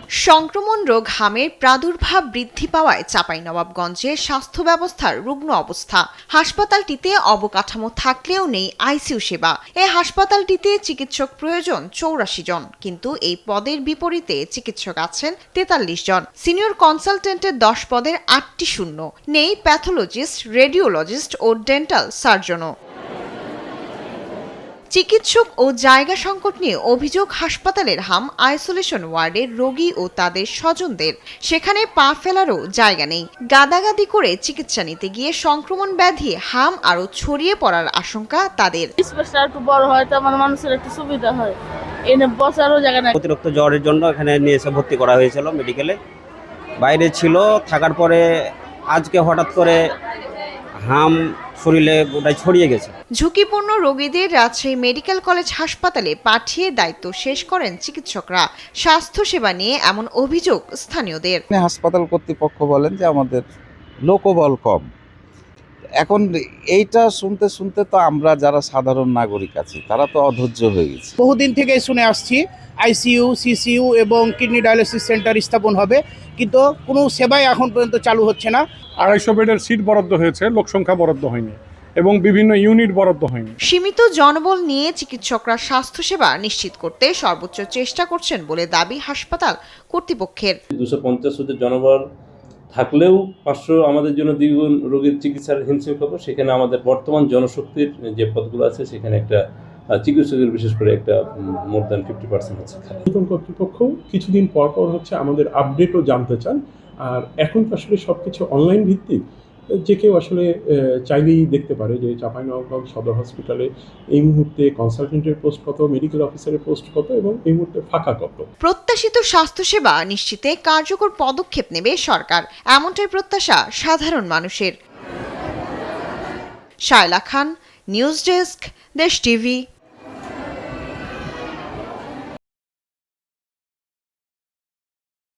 সংক্রমণ রোগ হামের প্রাদুর্ভাব বৃদ্ধি পাওয়ায় চাঁপাইনবাবগঞ্জে স্বাস্থ্য ব্যবস্থার রুগ্ন অবস্থা। হাসপাতালটিতে অবকাঠামো থাকলেও নেই আইসিইউ সেবা। এ হাসপাতালটিতে চিকিৎসক প্রয়োজন ৮৪ জন, কিন্তু এই পদের বিপরীতে চিকিৎসক আছেন ৪৩ জন। সিনিয়র কনসালটেন্টের ১০ পদের ৮টি শূন্য। নেই প্যাথোলজিস্ট, রেডিওলজিস্ট ও ডেন্টাল সার্জনও। চিকিৎসক ও জায়গা সংকট নিয়ে অভিযোগ হাসপাতালের হাম আইসোলেশন ওয়ার্ডের রোগী ও তাদের স্বজনদের। সেখানে পা ফেলারও জায়গা নেই। গাদাগাদি করে চিকিৎসা নিতে গিয়ে সংক্রমণ ব্যাধি হাম আরও ছড়িয়ে পড়ার আশঙ্কা তাদের। স্পেসটা একটু বড় হয় তো আমার মানুষের একটু সুবিধা হয়, এনে বসারও জায়গা নেই। অতিরিক্ত জ্বরের জন্য এখানে নিয়ে এসে ভর্তি করা হয়েছিল মেডিকেলে। বাইরে ছিল, থাকার পরে আজকে হঠাৎ করে হাম শরীরে ওটাই ছড়িয়ে গেছে। ঝুঁকিপূর্ণ রোগীদের রাজশাহী মেডিকেল কলেজ হাসপাতালে পাঠিয়ে দায়িত্ব শেষ করেন চিকিৎসকরা। স্বাস্থ্যসেবা নিয়ে এমন অভিযোগ স্থানীয়দের। হাসপাতাল কর্তৃপক্ষ বলেন যে আমাদের লোকবল কম। এখন এইটা শুনতে শুনতে তো আমরা যারা সাধারণ নাগরিক আছি তারা তো অধৈর্য হয়ে গেছি। বহুদিন থেকে শুনে আসছি আইসিইউ, সিসিইউ এবং কিডনি ডায়ালিসিস সেন্টার স্থাপন হবে, কিন্তু কোনো সেবাই এখন পর্যন্ত চালু হচ্ছে না। ২৫০ বেডের সিট বরাদ্দ হয়েছে, লোক সংখ্যা বরাদ্দ হয়নি এবং বিভিন্ন ইউনিট বরাদ্দ হয়নি। সীমিত জনবল নিয়ে চিকিৎসকরা স্বাস্থ্যসেবা নিশ্চিত করতে সর্বোচ্চ চেষ্টা করছেন বলে দাবি হাসপাতাল কর্তৃপক্ষের। ২৫০ হাজার জনবল থাকলেও ৫০০ আমাদের জন্য দ্বিগুণ রোগীর চিকিৎসার হিমশিম খাবো। সেখানে আমাদের বর্তমান জনশক্তির যে পদগুলো আছে সেখানে একটা চিকিৎসকের বিশেষ করে একটা মোর দ্যান 50% হচ্ছে। কর্তৃপক্ষ কিছুদিন পর পর হচ্ছে আমাদের আপডেটও জানতে চান। আর এখন তো আসলে সবকিছু অনলাইন ভিত্তিক, যে কেউ আসলে চাইলেই দেখতে পারে যে চাঁপাইনবাবগঞ্জ সদর হসপিটালে এই মুহূর্তে কনসালটেন্টের পোস্ট কত, মেডিকেল অফিসারের পোস্ট কত এবং এই মুহূর্তে ফাঁকা কত। প্রত্যাশিত স্বাস্থ্যসেবা নিশ্চিতে কার্যকর পদক্ষেপ নেবে সরকার, এমনটাই প্রত্যাশা সাধারণ মানুষের। শায়লা খান, নিউজ ডেস্ক, দেশ টিভি।